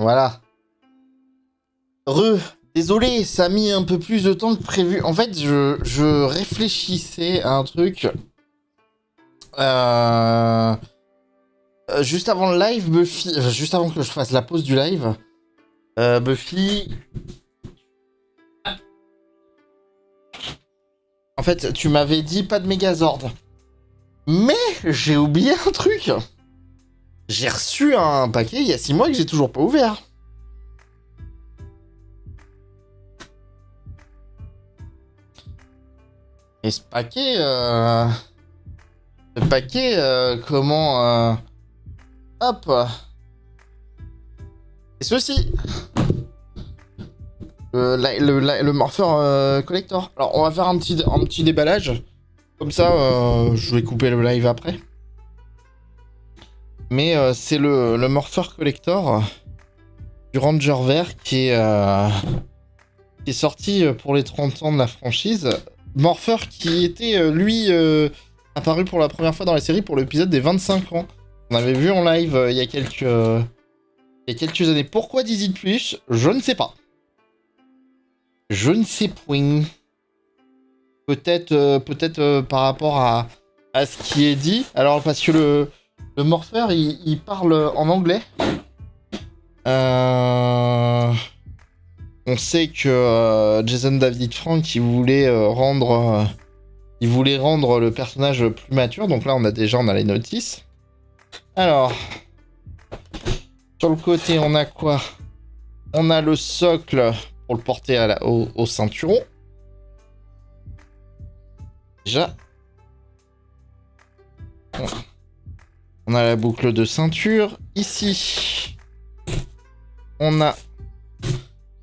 Voilà. Désolé, ça a mis un peu plus de temps que prévu. En fait, je réfléchissais à un truc. Juste avant le live, Buffy... juste avant que je fasse la pause du live, Buffy... En fait, tu m'avais dit pas de Megazord. Mais j'ai oublié un truc. J'ai reçu un paquet il y a 6 mois que j'ai toujours pas ouvert. Et ce paquet... Ce paquet, comment... Hop. Et ceci. Le Morpher Collector. Alors, on va faire un petit déballage. Comme ça, je vais couper le live après. Mais c'est le Morpher Collector du Ranger Vert qui est sorti pour les 30 ans de la franchise. Morpher qui était, lui, apparu pour la première fois dans la série pour l'épisode des 25 ans. On avait vu en live il y a quelques années. Pourquoi 10 de plus? Je ne sais pas. Je ne sais point. Peut-être par rapport à ce qui est dit. Alors, parce que le Morpher, il parle en anglais. On sait que Jason David Frank, il voulait rendre le personnage plus mature. Donc là, on a les notices. Alors, sur le côté, on a quoi? On a le socle pour le porter au ceinturon. Déjà. On a la boucle de ceinture. Ici, on a...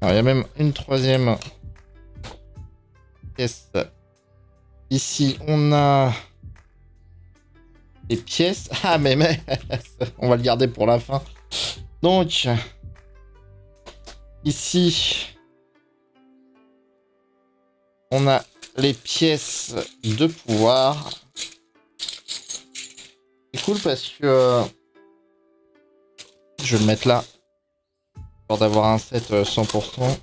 Alors, il y a même une troisième pièce. Ici, on a des pièces. Ah, mais on va le garder pour la fin. Donc, ici, on a les pièces de pouvoir. C'est cool parce que je vais le mettre là pour d'avoir un set 100%.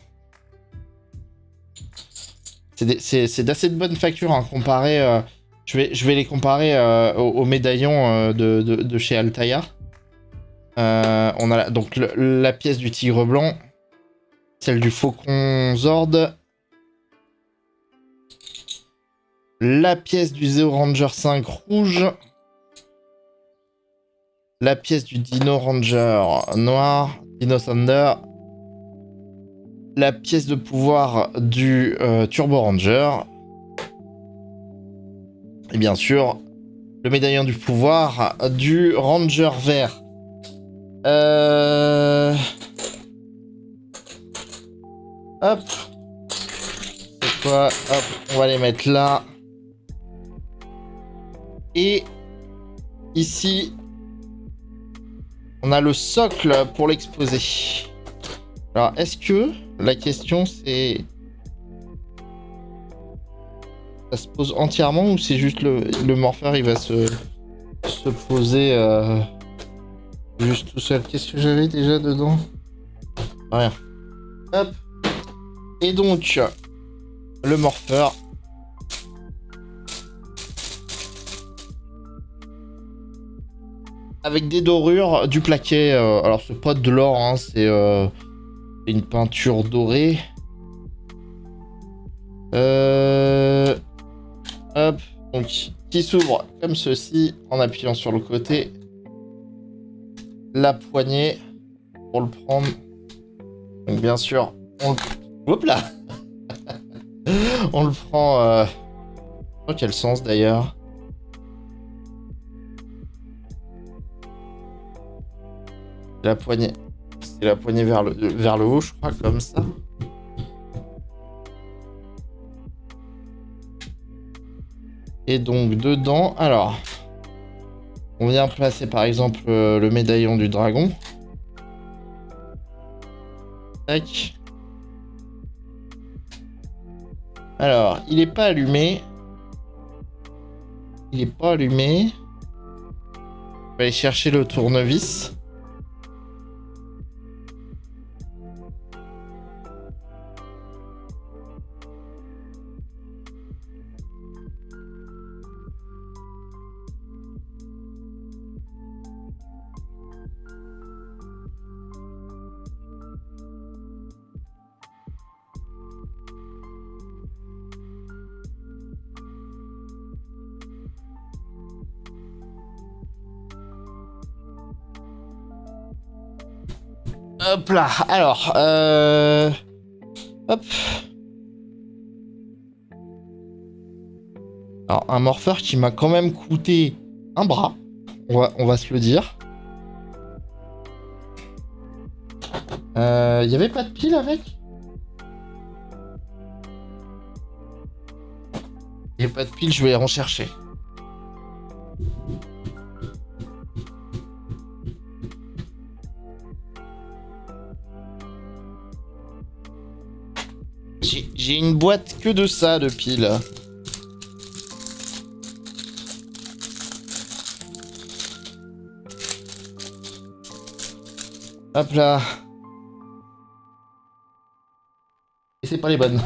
C'est d'assez de bonne facture hein, comparé. Je vais les comparer aux médaillons de chez Altaïa. On a donc la pièce du tigre blanc, celle du faucon Zord, la pièce du Zeo Ranger 5 rouge, la pièce du Dino Ranger noir, Dino Thunder, la pièce de pouvoir du Turbo Ranger, et bien sûr, le médaillon du pouvoir du Ranger vert. Hop. C'est quoi? Hop, on va les mettre là. Et ici, on a le socle pour l'exposer. Alors, est-ce que la question c'est... Ça se pose entièrement ou c'est juste le Morpher, il va se poser juste tout seul? Qu'est-ce que j'avais déjà dedans? Rien. Hop. Et donc, le Morpher. Avec des dorures, du plaquet. Alors, c'est pas de l'or, hein, c'est une peinture dorée. Hop. Donc, qui s'ouvre comme ceci en appuyant sur le côté. La poignée pour le prendre. Donc, bien sûr, on... Hop là. On le prend... Dans quel sens d'ailleurs? La poignée. C'est la poignée vers le haut, je crois, comme ça. Et donc, dedans, alors... On vient placer, par exemple, le médaillon du dragon. Tac. Alors, il est pas allumé. Il est pas allumé. On va aller chercher le tournevis. Hop là, alors, hop. Alors, un morpheur qui m'a quand même coûté un bras, on va se le dire. Y avait pas de pile avec? Y a pas de pile, je vais les rechercher. J'ai une boîte que de ça, de piles. Hop là. Et c'est pas les bonnes.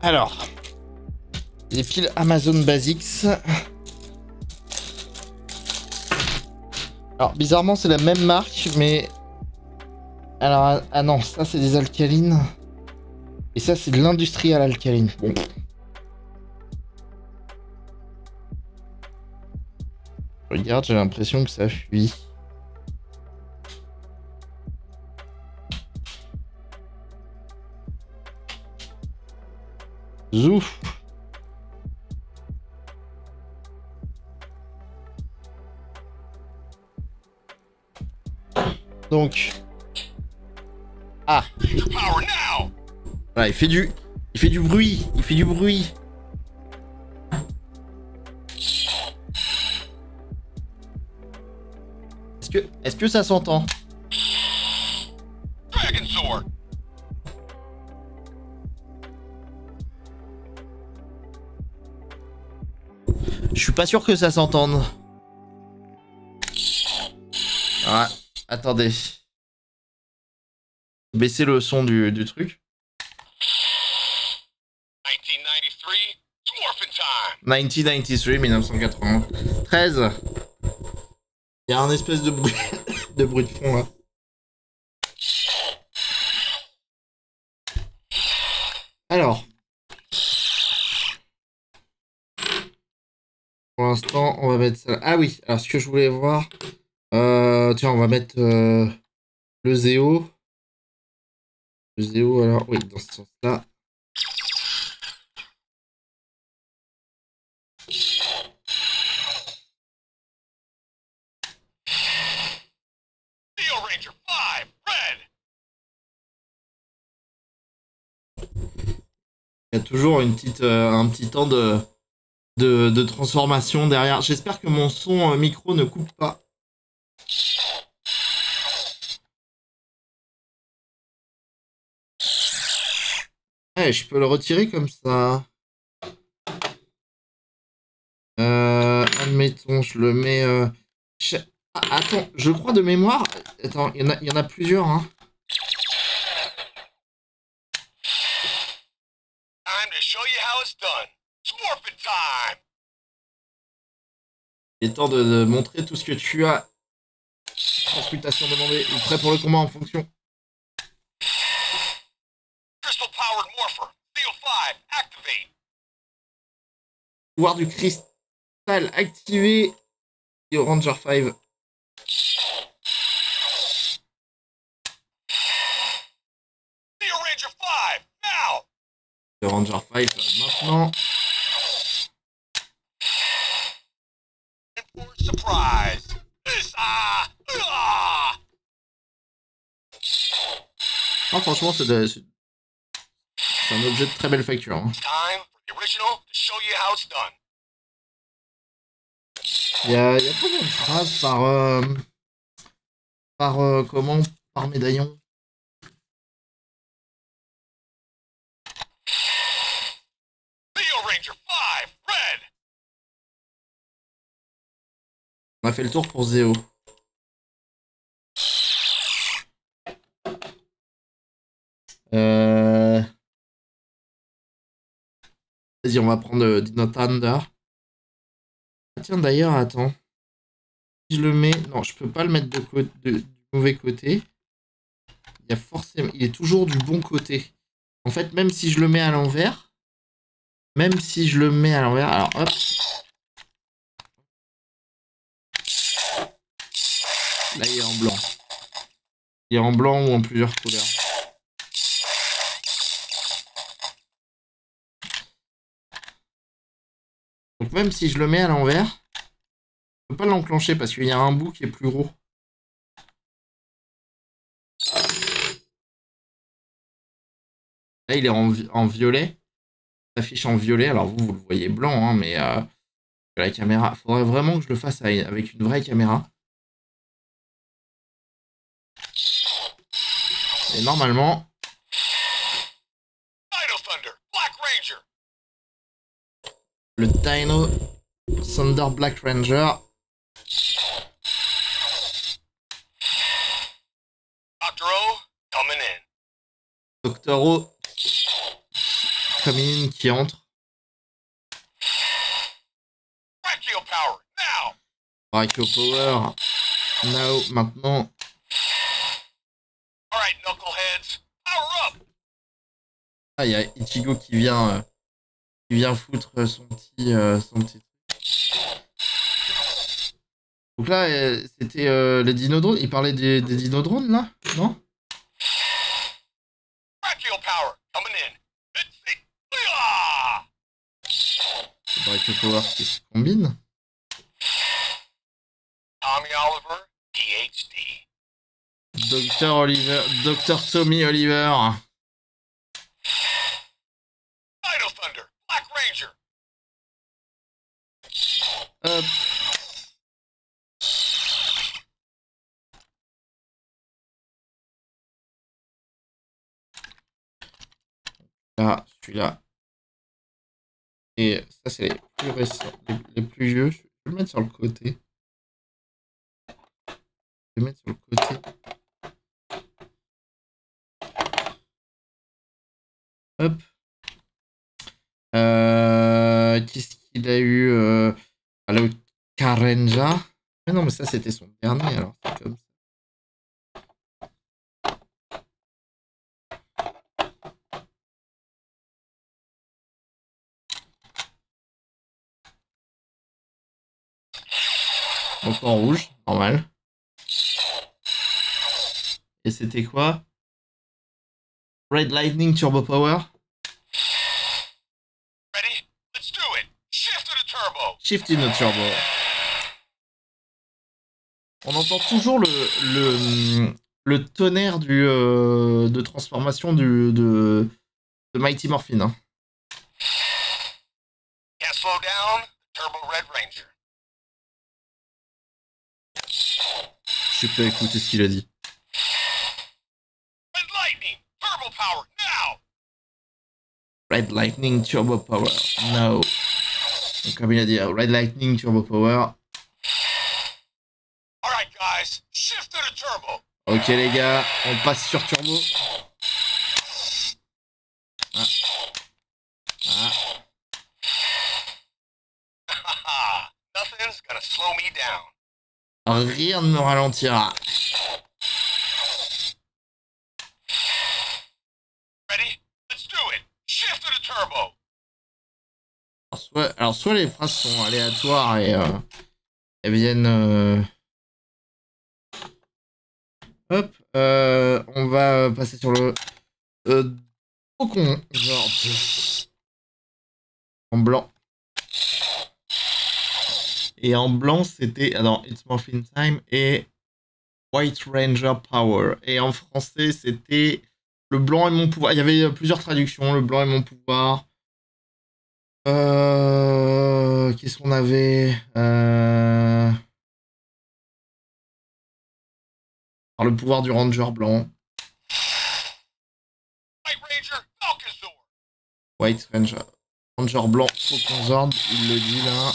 Alors, les piles Amazon Basics. Alors, bizarrement, c'est la même marque, mais... Alors, ah non, ça, c'est des alcalines. Et ça, c'est de l'industrial alcaline. Bon. Regarde, j'ai l'impression que ça fuit. Zouf. Donc... Ah. Voilà, il fait du bruit. Il fait du bruit. Est-ce que ça s'entend? Je suis pas sûr que ça s'entende. Ah, attendez. Baisser le son du truc. 1993. Il y a un espèce de bruit de bruit de fond là. Alors. Pour l'instant, on va mettre ça. Ah oui, alors ce que je voulais voir. Tiens, on va mettre le Zéo. Le Zéo, alors oui, dans ce sens-là. Il y a toujours une petite, un petit temps de transformation derrière. J'espère que mon son micro ne coupe pas. Eh, je peux le retirer comme ça. Admettons, je le mets... Ah, attends, je crois de mémoire... Attends, il y en a plusieurs, hein. Il est temps de montrer tout ce que tu as. Consultation demandée ou prêt pour le combat en fonction. Pouvoir du cristal activé. Et au Ranger 5. Le Ranger 5 maintenant. Ah, franchement, c'est un objet de très belle facture. Hein. Il y a combien de phrases comment? Par médaillon? On a fait le tour pour Zéo. Vas-y, on va prendre Dino Thunder. Ah, tiens, d'ailleurs, attends. Si je le mets... Non, je peux pas le mettre du mauvais côté. Il y a forcément... Il est toujours du bon côté. En fait, même si je le mets à l'envers... Même si je le mets à l'envers... Alors, hop. Là, il est en blanc. Il est en blanc ou en plusieurs couleurs. Donc même si je le mets à l'envers, je peux pas l'enclencher parce qu'il y a un bout qui est plus gros. Là, il est en violet. Il s'affiche en violet. Alors vous le voyez blanc, hein, mais la caméra... Il faudrait vraiment que je le fasse avec une vraie caméra. Et normalement... Le Dino Thunder Black Ranger. Dr. O coming in qui entre. Brachio Power. Now, maintenant. Ah, il y a Ichigo qui vient foutre son petit truc. Donc là, c'était les dinodrones. Il parlait des dinodrones, là, non? C'est Brachio Power qui se combine. Dr. Tommy Oliver. Hop. Là, celui-là. Et ça, c'est les plus récents, les plus vieux. Je vais le mettre sur le côté. Je vais le mettre sur le côté. Hop. Qu'est-ce qu'il a eu le Karenja. Mais non, mais ça, c'était son dernier, alors c'est comme ça. Donc en rouge, normal. Et c'était quoi? Red Lightning Turbo Power. Shift in the turbo. On entend toujours le tonnerre de transformation de Mighty Morphin. Hein. Je sais pas écouter ce qu'il a dit. Red Lightning Turbo Power. No. Donc, comme il a dit, Red Lightning Turbo Power. Ok les gars, on passe sur Turbo. Ah. Ah. Rien ne me ralentira. Alors soit les phrases sont aléatoires et elles viennent... Hop, on va passer sur le Faucon Zord en blanc. Et en blanc, c'était It's Morphin Time et White Ranger Power. Et en français, c'était Le blanc est mon pouvoir. Il y avait plusieurs traductions. Le blanc est mon pouvoir. Qu'est-ce qu'on avait Alors, le pouvoir du Ranger blanc. White Ranger. Ranger blanc, Faucon Zord, il le dit là.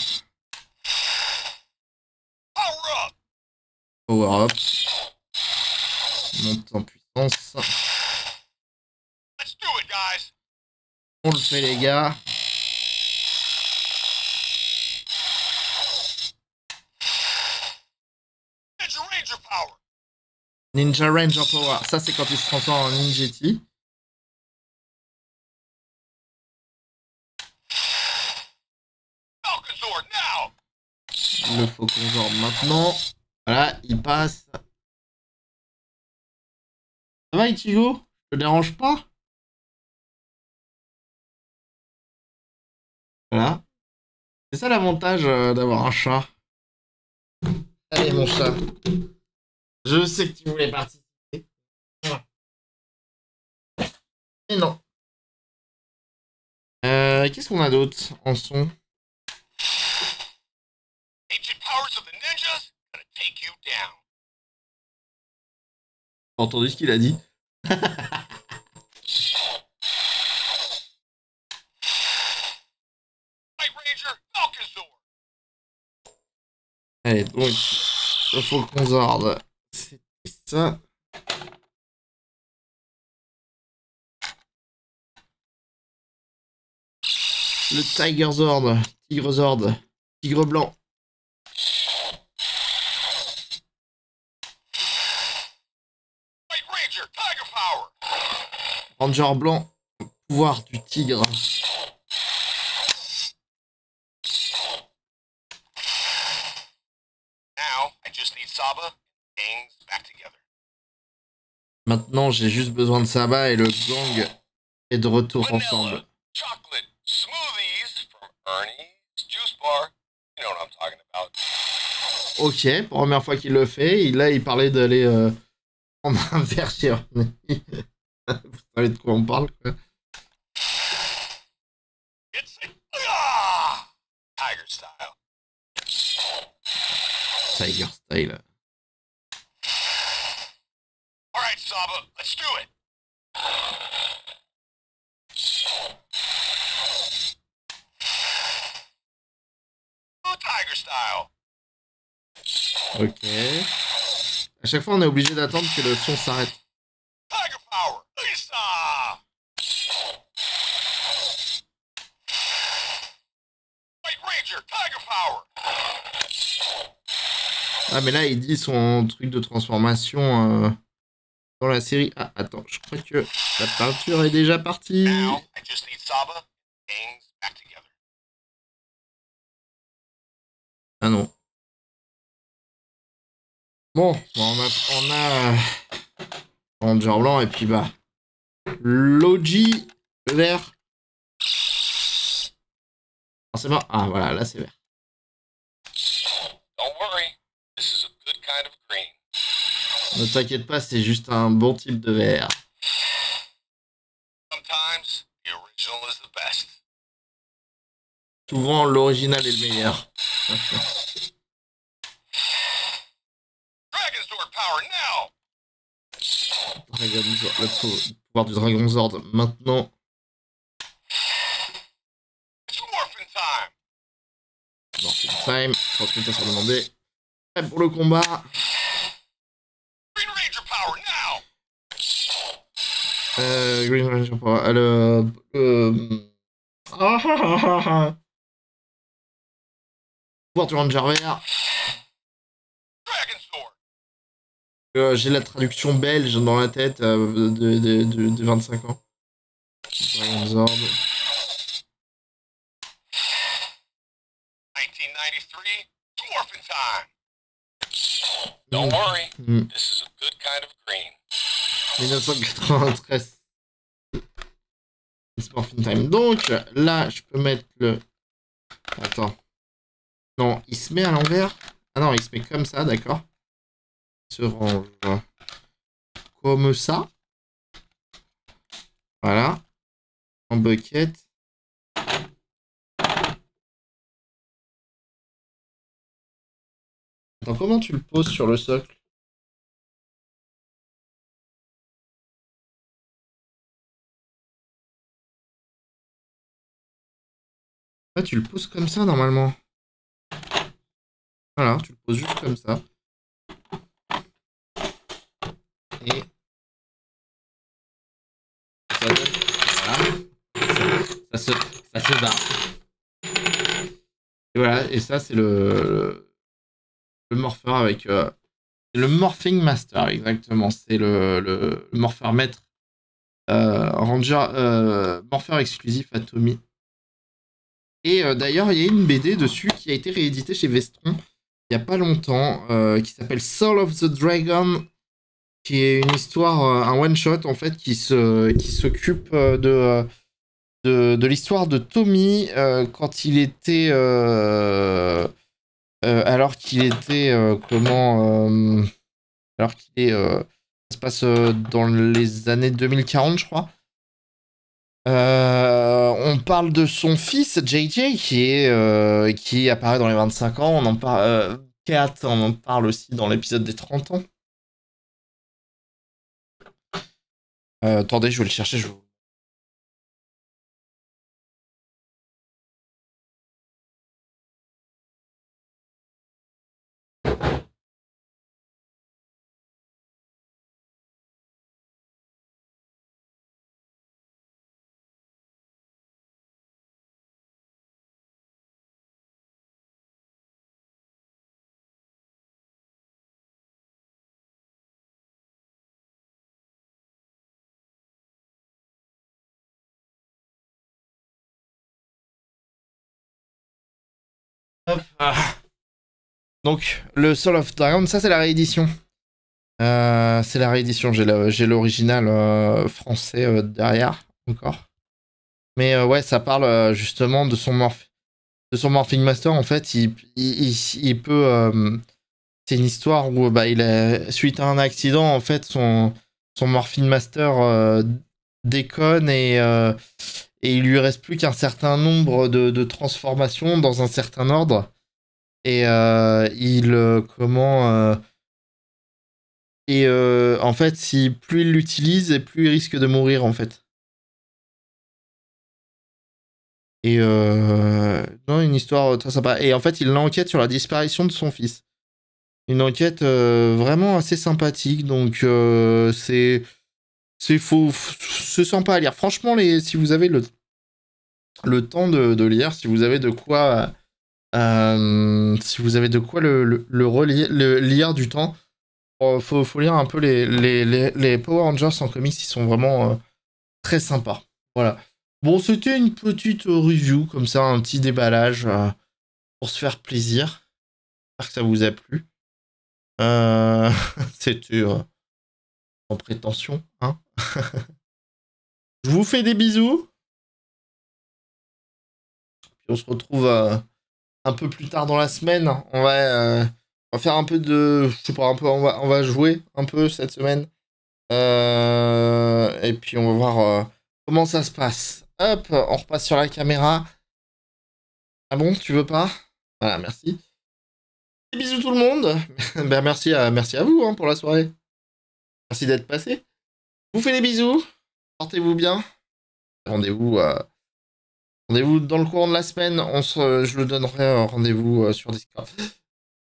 Power up. Monte en puissance. On le fait les gars. Ninja Ranger Power. Ça c'est quand il se transforme en Ninjetti. Le Faucon Zord maintenant. Voilà, il passe. Ça va Ichigo? Je te dérange pas? Voilà. C'est ça l'avantage d'avoir un chat. Allez mon chat. Je sais que tu voulais participer. Voilà. Mais non. Qu'est-ce qu'on a d'autre en son? T'as entendu ce qu'il a dit? Allez, donc, le Faucon Zord. C'est ça. Le Tiger Zord. Tigre Zord. Tigre blanc. Ranger blanc. Pouvoir du tigre. Maintenant, j'ai juste besoin de Saba et le gang est de retour ensemble. Ok, première fois qu'il le fait. Là, il parlait d'aller prendre un verre chez Ernie. Vous savez de quoi on parle, quoi. Tiger Style. Alright, Saba, let's do it. Tiger Style. Ok. À chaque fois, on est obligé d'attendre que le son s'arrête. Tiger Power, Lisa. White Ranger, Tiger Power. Ah, mais là, il dit son truc de transformation dans la série. Ah, attends, je crois que la peinture est déjà partie. Ah non. Bon, on a Ranger blanc et puis bah Logi, le vert. Ah, c'est bon. Ah voilà, là c'est vert. Ne t'inquiète pas, c'est juste un bon type de vert. Souvent, l'original est le meilleur. Le pouvoir du Dragon Zord maintenant. Morphin Time, transmutation demandée. Prêt pour le combat. Green Ranger Power. Pouvoir du Ranger vert. J'ai la traduction belge dans la tête de 25 ans. Dragon Zord. 1993. Don't worry, this is a good kind of green. 1993. Morphin Time. Donc, là, je peux mettre le... Attends. Non, il se met à l'envers. Ah non, il se met comme ça, d'accord. Il se range comme ça. Voilà. En bucket. Attends, comment tu le poses sur le socle? Ah, tu le poses comme ça, normalement. Voilà, tu le poses juste comme ça. Et ça donne... Voilà. Ça se barre. Et voilà, et ça c'est le morpheur avec... le Morphing Master, exactement. C'est le morpheur maître. Ranger, morpheur exclusif à Tommy. Et d'ailleurs, il y a une BD dessus qui a été rééditée chez Vestron il n'y a pas longtemps, qui s'appelle Soul of the Dragon, qui est une histoire, un one-shot en fait, qui s'occupe de l'histoire de Tommy quand il était... alors qu'il était... alors qu'il est... ça se passe dans les années 2040, je crois. On parle de son fils, JJ, qui apparaît dans les 25 ans. On en parle... Kat, on en parle aussi dans l'épisode des 30 ans. Attendez, je vais le chercher, je vous... Hop. Donc, le Soul of Dragon, ça c'est la réédition. C'est la réédition, j'ai l'original français derrière, encore. Mais ouais, ça parle justement de son Morphing Master. En fait, il peut... c'est une histoire où bah, suite à un accident, en fait, son Morphing Master déconne et il lui reste plus qu'un certain nombre de transformations dans un certain ordre. Et en fait, si plus il l'utilise, et plus il risque de mourir, en fait. Et non, une histoire très sympa. Et en fait, il enquête sur la disparition de son fils. Une enquête vraiment assez sympathique. Donc, c'est sympa à lire. Franchement, si vous avez le temps de lire, si vous avez de quoi... si vous avez de quoi le lire du temps, faut lire un peu les Power Rangers en comics, ils sont vraiment très sympas. Voilà. Bon, c'était une petite review, comme ça, un petit déballage pour se faire plaisir. J'espère que ça vous a plu. C'était en prétention, hein. Je vous fais des bisous. Puis on se retrouve un peu plus tard dans la semaine. On va faire un peu de... Je sais pas, un peu, on va jouer un peu cette semaine. Et puis on va voir comment ça se passe. Hop, on repasse sur la caméra. Ah bon, tu veux pas? Voilà, merci. Et bisous tout le monde. Ben, merci à vous hein, pour la soirée. Merci d'être passé. Je vous fais des bisous. Portez-vous bien. Rendez-vous dans le courant de la semaine. Je le donnerai rendez-vous sur Discord.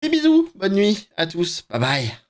Des bisous. Bonne nuit à tous. Bye bye.